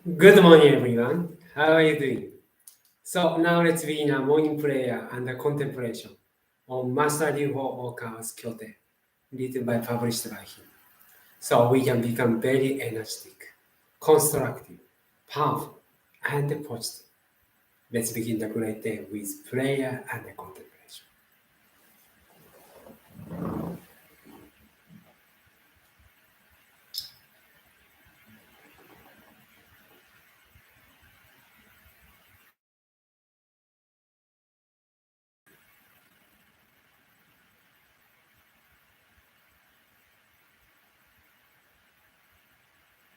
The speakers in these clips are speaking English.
Good morning, everyone. How are you doing? So now let's begin our morning prayer and the contemplation on Master Okawa's Kyouten, written by published by him. So we can become very energetic, constructive, powerful, and positive. Let's begin the great day with prayer and the contemplation.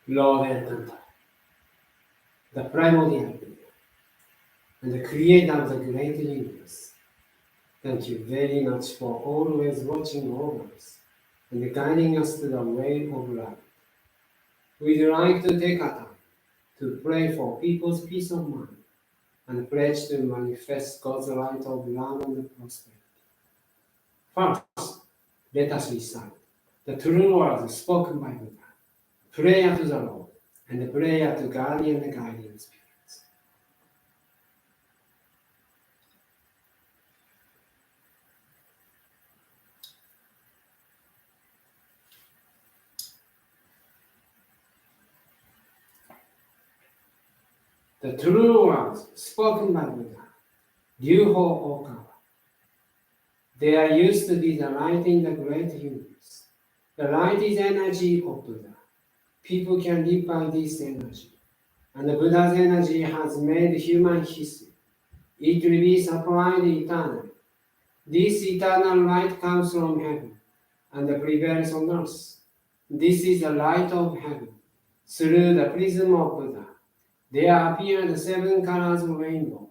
Lord and Tanta, the primordial being, and the creator of the great universe. Thank you very much for always watching over us and guiding us to the way of life. We'd like to take a time to pray for people's peace of mind and pledge to manifest God's light of love and prosperity. First, let us recite the true words spoken by Buddha, prayer to the Lord, and the prayer to guardian and guardian spirits. The true words spoken by Buddha, Okawa. They are used to be the light in the great universe. The light is energy of Buddha. People can live by this energy. And the Buddha's energy has made human history. It will be supplied eternally. This eternal light comes from heaven and prevails on earth. This is the light of heaven. Through the prism of Buddha, there appear the 7 colors of rainbow,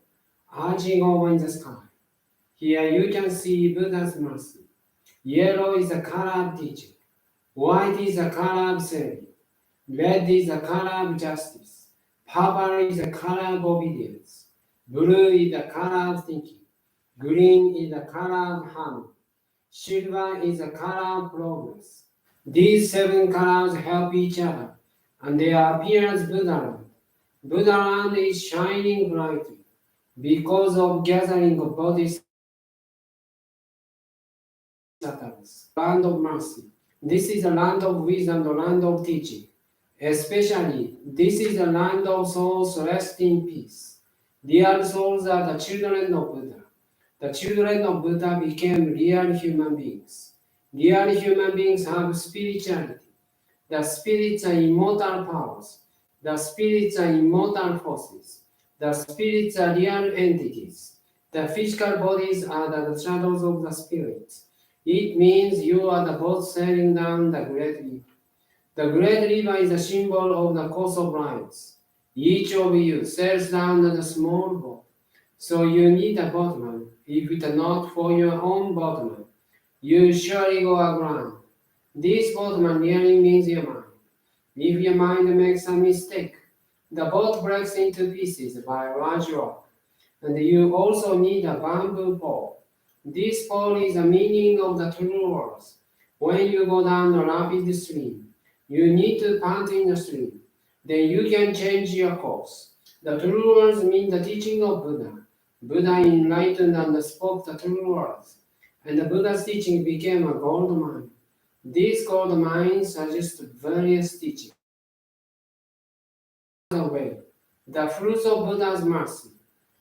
arching over in the sky. Here you can see Buddha's mercy. Yellow is the color of teaching. White is the color of serving. Red is the color of justice. Purple is the color of obedience. Blue is the color of thinking. Green is the color of harmony. Silver is the color of progress. These 7 colors help each other, and they appear as Buddhaland. Buddhaland is shining brightly because of gathering of bodhisattvas. Land of mercy. This is the land of wisdom, the land of teaching. Especially, this is the land of souls rest in peace. Real souls are the children of Buddha. The children of Buddha became real human beings. Real human beings have spirituality. The spirits are immortal powers. The spirits are immortal forces. The spirits are real entities. The physical bodies are the shadows of the spirits. It means you are the boat sailing down the great river. The great river is a symbol of the course of lives. Each of you sails down the small boat. So you need a boatman. If it is not for your own boatman, you surely go aground. This boatman really means your mind. If your mind makes a mistake, the boat breaks into pieces by a large rock. And you also need a bamboo pole. This pole is the meaning of the true words. When you go down a rapid stream, you need to pant in the stream. Then you can change your course. The true words mean the teaching of Buddha. Buddha enlightened and spoke the true words, and the Buddha's teaching became a gold mine. This gold mine suggests various teachings. The fruits of Buddha's mercy.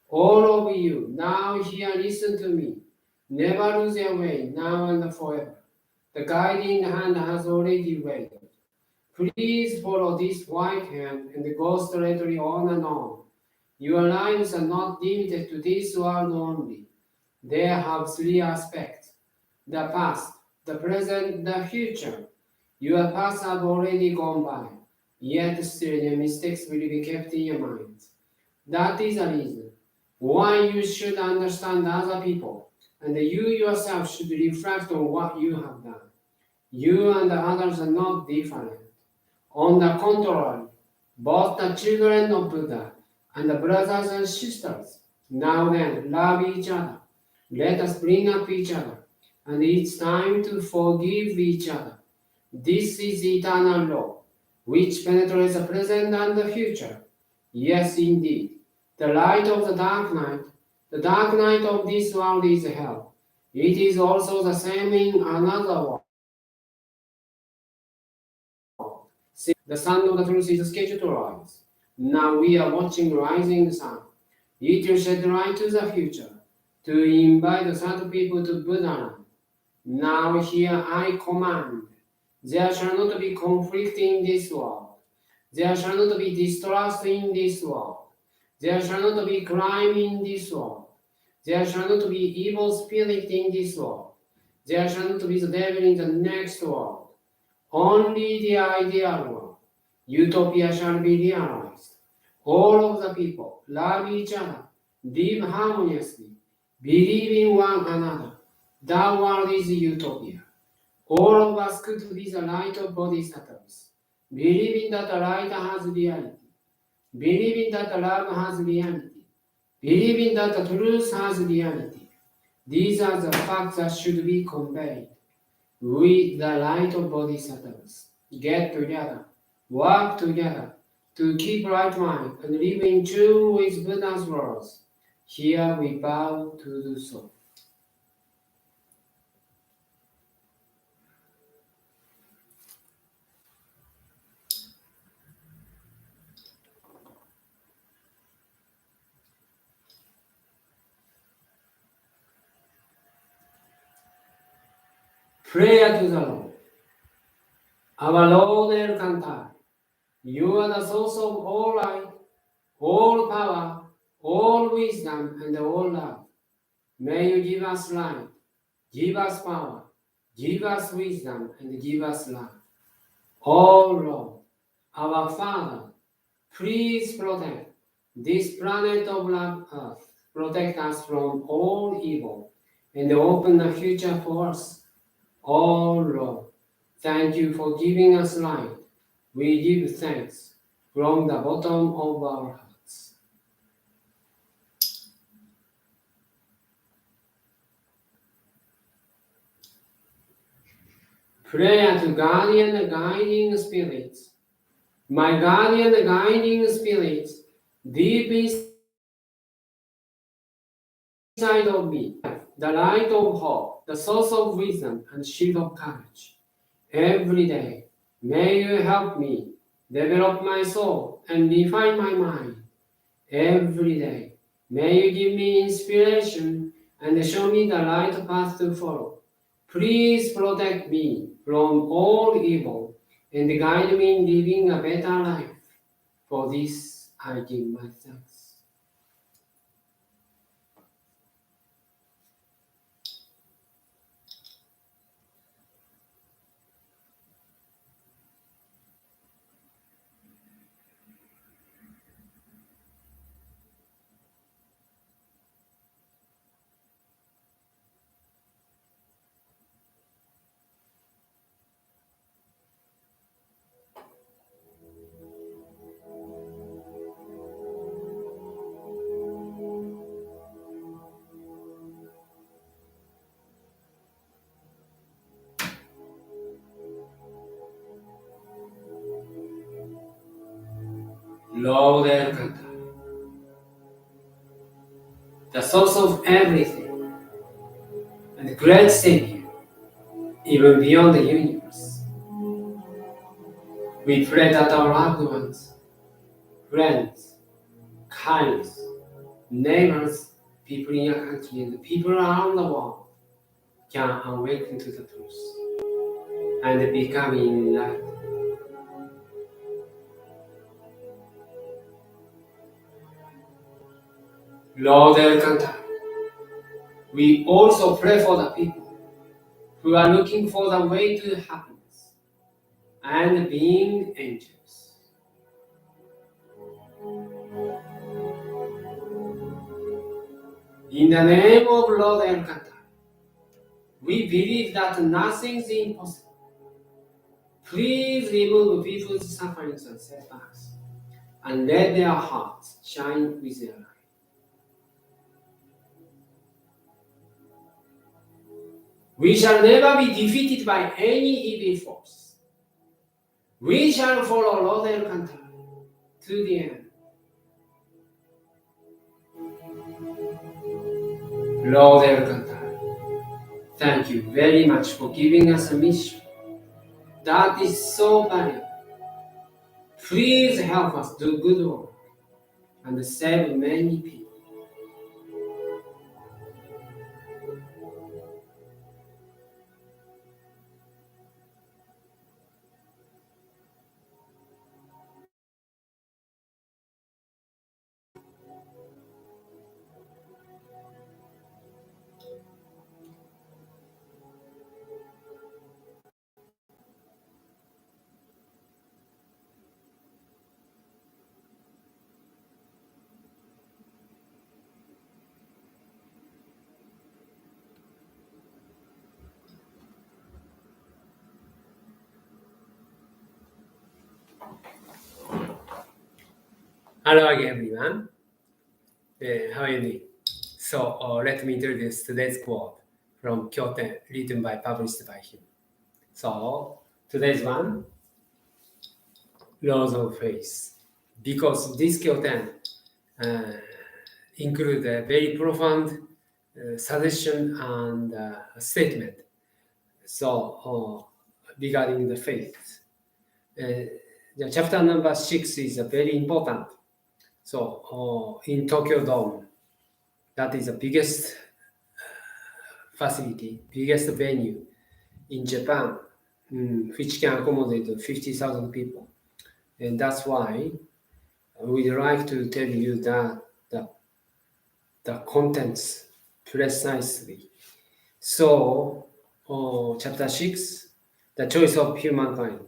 All of you, now here listen to me. Never lose your way, now and forever. The guiding hand has already waited. Please follow this white hand and go straightly on and on. Your lives are not limited to this world only. They have 3 aspects: the past, the present, the future. Your past have already gone by, yet still your mistakes will be kept in your mind. That is the reason why you should understand other people, and you yourself should reflect on what you have done. You and the others are not different. On the contrary, both the children of Buddha and the brothers and sisters, now then, love each other. Let us bring up each other, and it's time to forgive each other. This is eternal law, which penetrates the present and the future. Yes, indeed. The light of the dark night of this world is hell. It is also the same in another world. See, the sun of the truth is scheduled to rise. Now we are watching rising sun. It will shed light to the future, to invite the sad people to Buddha land. Now here I command, there shall not be conflict in this world. There shall not be distrust in this world. There shall not be crime in this world. There shall not be evil spirit in this world. There shall not be the devil in the next world. Only the ideal world. Utopia shall be realized. All of the people love each other, live harmoniously, believe in one another. That world is utopia. All of us could be the light of bodhisattvas, believing that the light has reality, believing that the love has reality, believing that the truth has reality. These are the facts that should be conveyed. We, the light of bodhisattvas, get together, work together to keep right mind and live in tune with Buddha's words. Here we bow to do so. Prayer to the Lord. Our Lord El Cantar, you are the source of all light, all power, all wisdom, and all love. May you give us light, give us power, give us wisdom, and give us love. Oh Lord, our Father, please protect this planet of love Earth. Protect us from all evil and open a future for us. Oh Lord, thank you for giving us light. We give thanks from the bottom of our hearts. Prayer to guardian and guiding spirits. My guardian and guiding spirits, deep inside of me, the light of hope, the source of wisdom and shield of courage. Every day, may you help me develop my soul and refine my mind. Every day, may you give me inspiration and show me the right path to follow. Please protect me from all evil and guide me in living a better life. For this, I give my thanks. Lord Elkantar, the source of everything, and the great Savior, even beyond the universe. We pray that our loved ones, friends, colleagues, neighbors, people in your country, and people around the world can awaken to the truth and become enlightened. Lord Elkantar, we also pray for the people who are looking for the way to happiness and being angels. In the name of Lord Elkantar, we believe that nothing is impossible. Please remove people's sufferings and setbacks, and let their hearts shine with their light. We shall never be defeated by any evil force. We shall follow Lord Elkantar to the end. Lord Elkantai, thank you very much for giving us a mission. That is so valuable. Please help us do good work and save many people. Hello again, everyone. How are you doing? So let me introduce today's quote from Kyouten, written by, published by him. So today's one, laws of faith. Because this Kyouten include a very profound suggestion and statement. So regarding the faith, the chapter number 6 is very important. So in Tokyo Dome, that is the biggest facility, biggest venue in Japan, which can accommodate 50,000 people. And that's why we'd like to tell you that the contents precisely. So, chapter 6, the choice of humankind,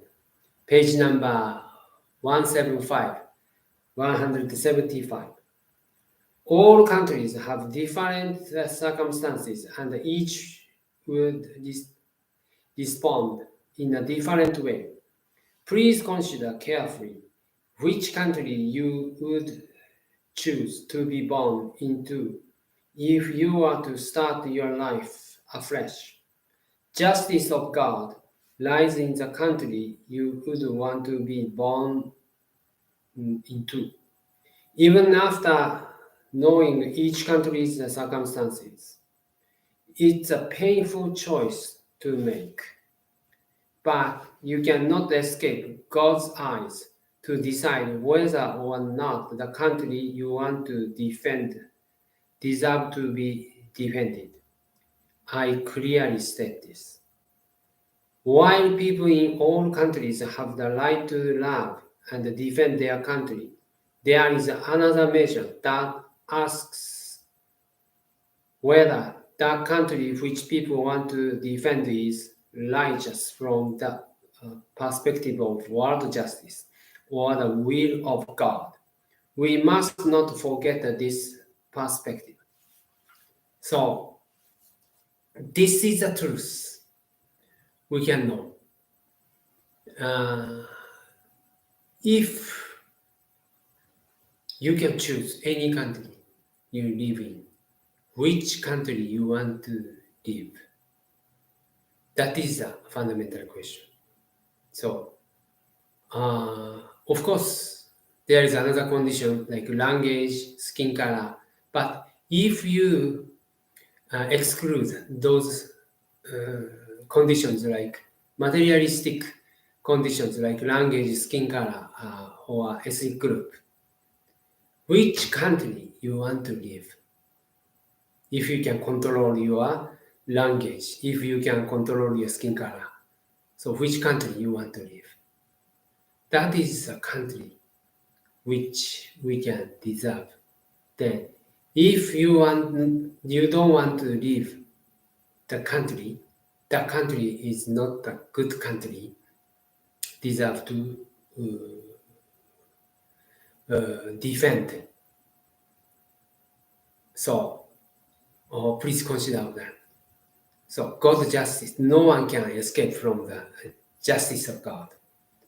page number 175, 175. All countries have different circumstances, and each would respond in a different way. Please consider carefully which country you would choose to be born into if you were to start your life afresh. Justice of God lies in the country you would want to be born into. Even after knowing each country's circumstances, it's a painful choice to make. But you cannot escape God's eyes to decide whether or not the country you want to defend deserve to be defended. I clearly state this. While people in all countries have the right to love and defend their country, there is another measure that asks whether that country which people want to defend is righteous from the perspective of world justice or the will of God. We must not forget this perspective. So, this is the truth we can know. If you can choose any country you live in, which country you want to live, that is a fundamental question. So, of course, there is another condition like language, skin color, but if you exclude those conditions like materialistic conditions like language, skin color, or ethnic group, which country you want to live? If you can control your language, if you can control your skin color, so which country you want to live? That is a country which we can deserve. Then, if you don't want to live the country is not a good country, deserve to defend. So, please consider that. So, God's justice, no one can escape from the justice of God,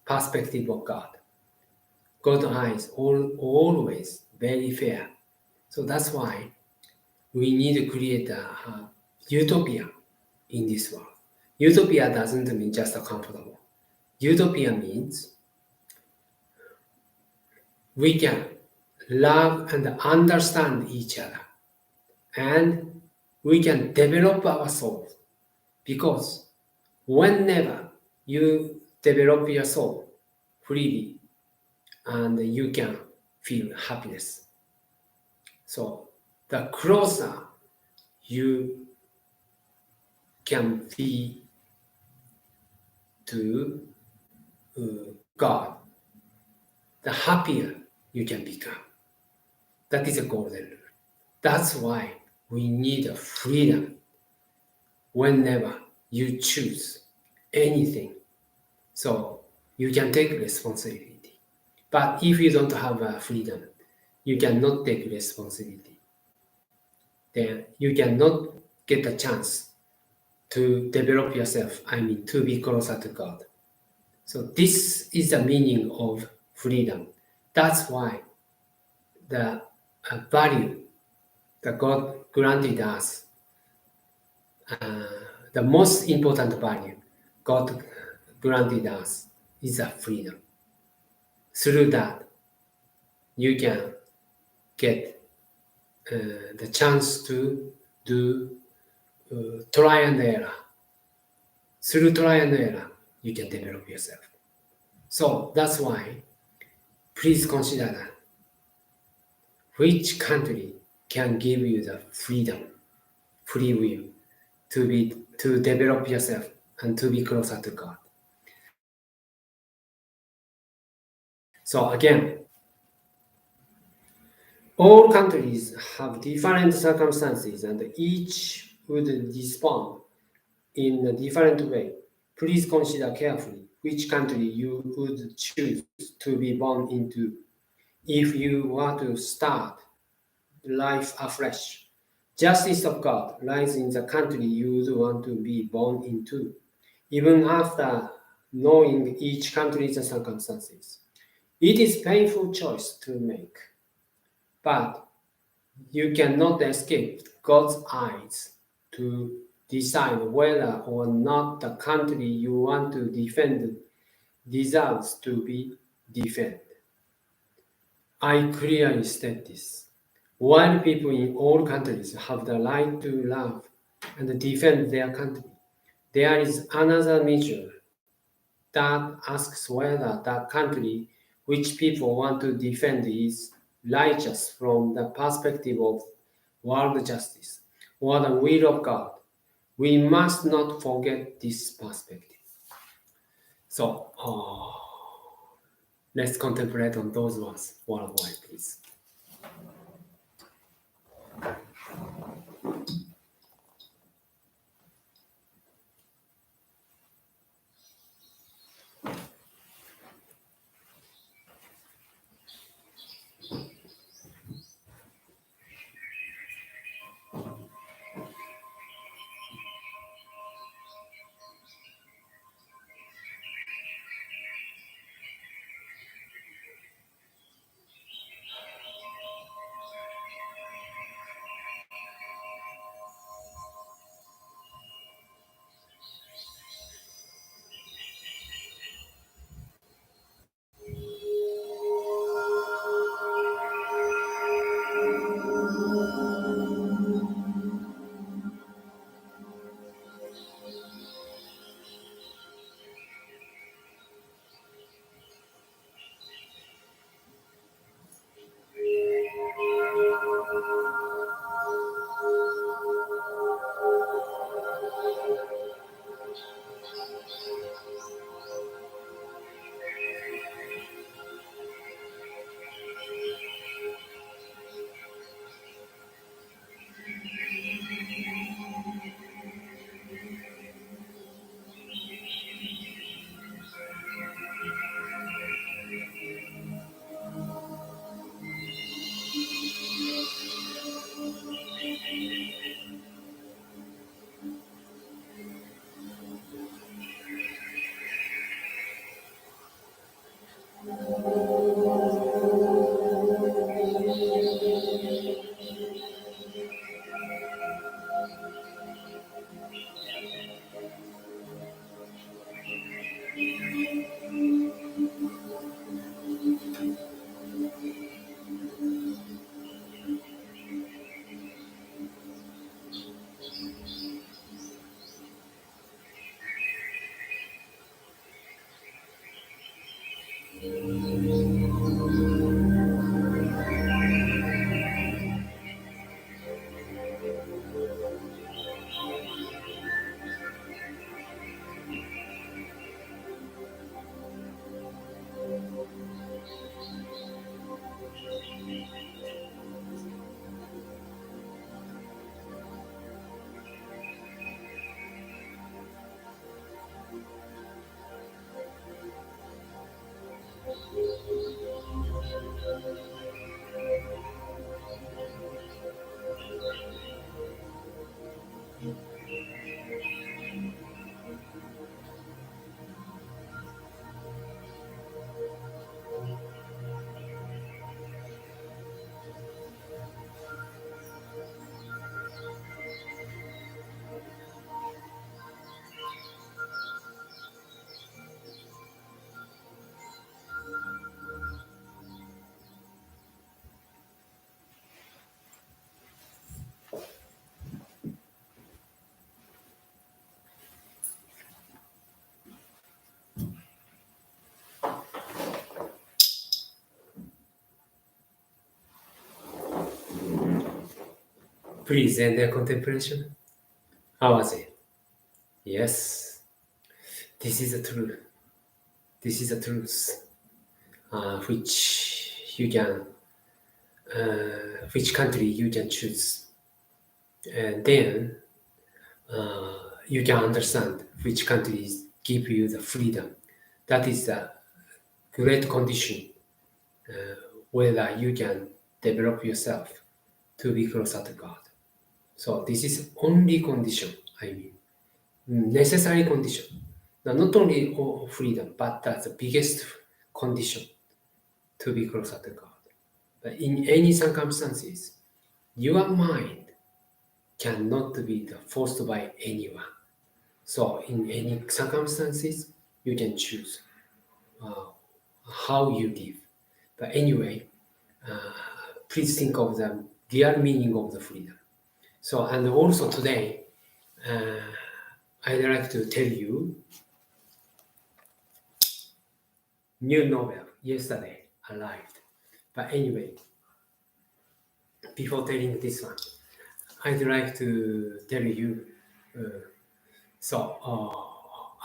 perspective of God. God's eyes always very fair. So that's why we need to create a utopia in this world. Utopia doesn't mean just comfortable. Utopia means we can love and understand each other and we can develop our soul, because whenever you develop your soul freely, and you can feel happiness. So the closer you can be to God, the happier you can become. That is a golden rule. That's why we need a freedom whenever you choose anything. So you can take responsibility. But if you don't have a freedom, you cannot take responsibility. Then you cannot get a chance to develop yourself, to be closer to God. So this is the meaning of freedom. That's why the value that God granted us, the most important value God granted us is a freedom. Through that, you can get the chance to do try and error. Through try and error, you can develop yourself. So that's why, please consider that. Which country can give you the freedom, free will, to develop yourself and to be closer to God? So again, all countries have different circumstances, and each would respond in a different way. Please consider carefully which country you would choose to be born into if you were to start life afresh. Justice of God lies in the country you would want to be born into, even after knowing each country's circumstances. It is a painful choice to make, but you cannot escape God's eyes to decide whether or not the country you want to defend deserves to be defended. I clearly state this. While people in all countries have the right to love and defend their country, there is another measure that asks whether the country which people want to defend is righteous from the perspective of world justice or the will of God. We must not forget this perspective. So let's contemplate on those words worldwide, please. Please end their contemplation. How was it? Yes, this is the truth. This is the truth, which you can, which country you can choose, and then you can understand which countries give you the freedom. That is the great condition whether you can develop yourself to be closer to God. So this is only condition, I mean, necessary condition. Now, not only freedom, but that's the biggest condition to be closer to God. But in any circumstances, your mind cannot be forced by anyone. So in any circumstances, you can choose how you live. But anyway, please think of the real meaning of the freedom. So, and also today, I'd like to tell you new novel yesterday arrived. But anyway, before telling this one, I'd like to tell you.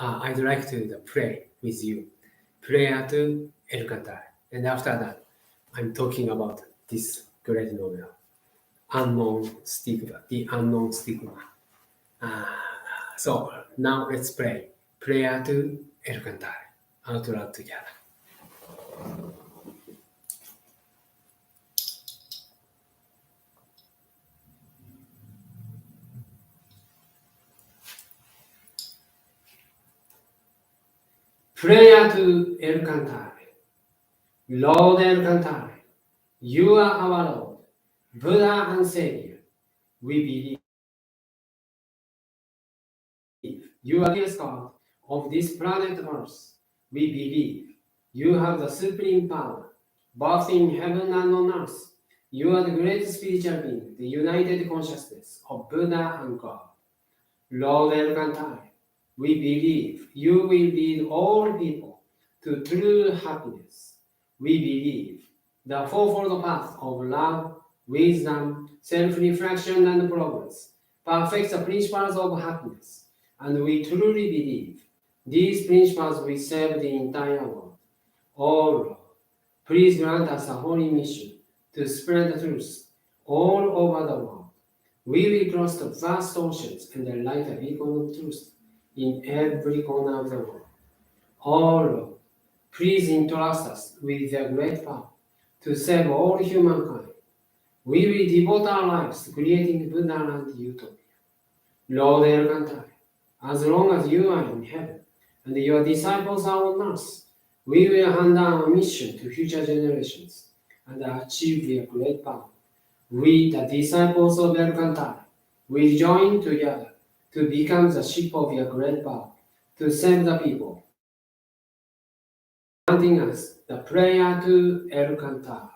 I'd like to pray with you. Prayer to El Cantar. And after that, I'm talking about this great novel, Unknown Stigma, The Unknown Stigma. So now let's pray. Prayer to El Cantar. Out loud together. Prayer to El Cantare. Lord El Cantare, you are our Lord, Buddha and Savior. We believe you are the God of this planet Earth. We believe you have the supreme power, both in heaven and on earth. You are the great spiritual being, the united consciousness of Buddha and God. Lord El Cantare, we believe you will lead all people to true happiness. We believe the fourfold path of love, wisdom, self-reflection, and progress perfects the principles of happiness, and we truly believe these principles will save the entire world. Oh Lord, please grant us a holy mission to spread the truth all over the world. We will cross the vast oceans and light a beacon of truth in every corner of the world. Oh Lord, please entrust us with the great power to save all humankind. We will devote our lives to creating Buddha and Utopia. Lord El Cantare, as long as you are in heaven and your disciples are on earth, we will hand down our mission to future generations and achieve your great power. We, the disciples of El Cantare, will join together to become the ship of your great power, to save the people. Granting us the prayer to El Cantare.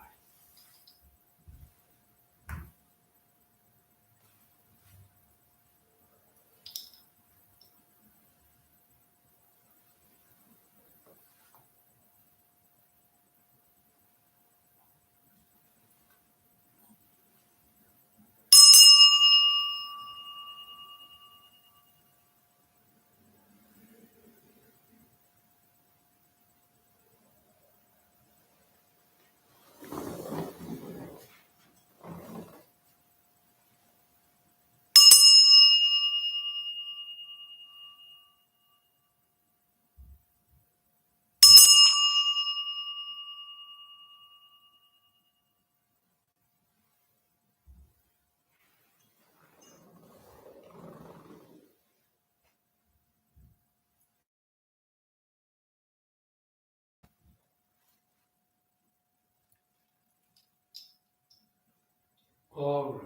All right.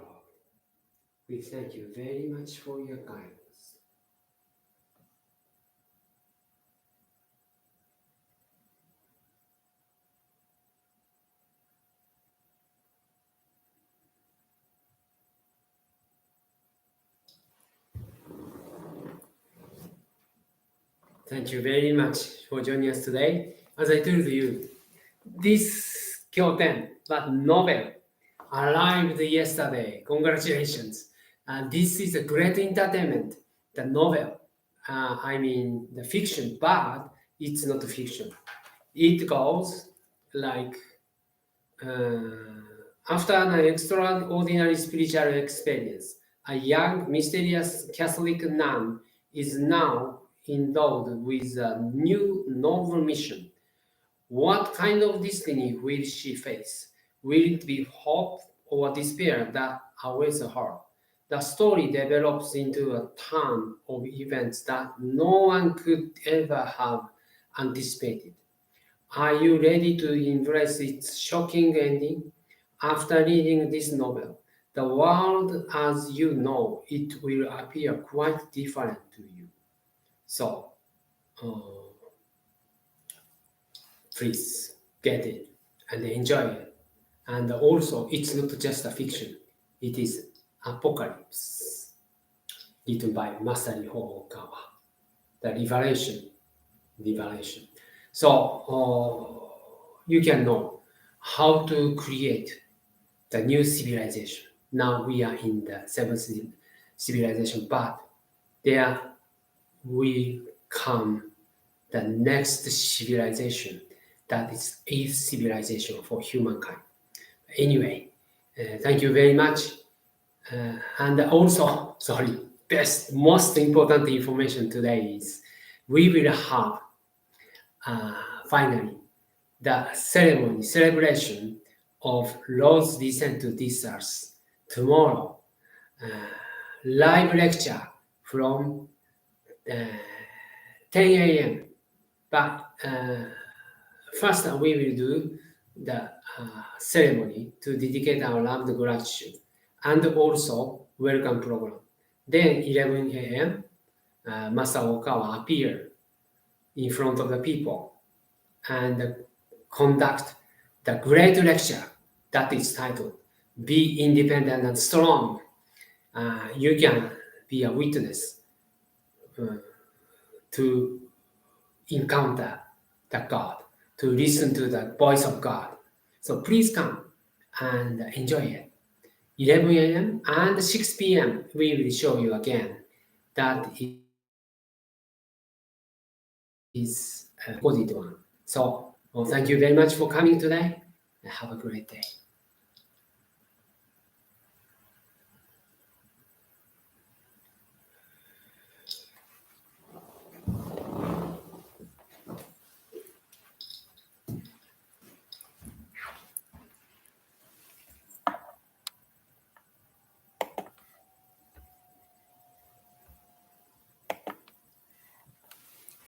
We thank you very much for your guidance. Thank you very much for joining us today. As I told you, this Kyouten, that novel, arrived yesterday. Congratulations. This is a great entertainment. The novel, the fiction, but it's not fiction. It goes like after an extraordinary spiritual experience, a young, mysterious Catholic nun is now endowed with a new noble mission. What kind of destiny will she face? Will it be hope or despair that awaits her? The story develops into a turn of events that no one could ever have anticipated. Are you ready to embrace its shocking ending? After reading this novel, the world as you know it will appear quite different to you. So, uh, please get it and enjoy it. And also, it's not just a fiction, it is Apocalypse, written by Master Okawa. The revelation. So, you can know how to create the new civilization. Now we are in the seventh civilization, but there will come the next civilization, that is eighth civilization for humankind. Anyway, thank you very much. And also, most important information today is we will have finally the celebration of Lord's descent to this earth tomorrow. Live lecture from 10 a.m. But first, we will do the ceremony to dedicate our love and gratitude, and also welcome program. Then 11 a.m., Master Okawa appear in front of the people and conduct the great lecture that is titled "Be Independent and Strong." You can be a witness to encounter the God, to listen to the voice of God. So please come and enjoy it. 11 a.m. and 6 p.m. we will show you again that is a recorded one. So thank you very much for coming today and have a great day.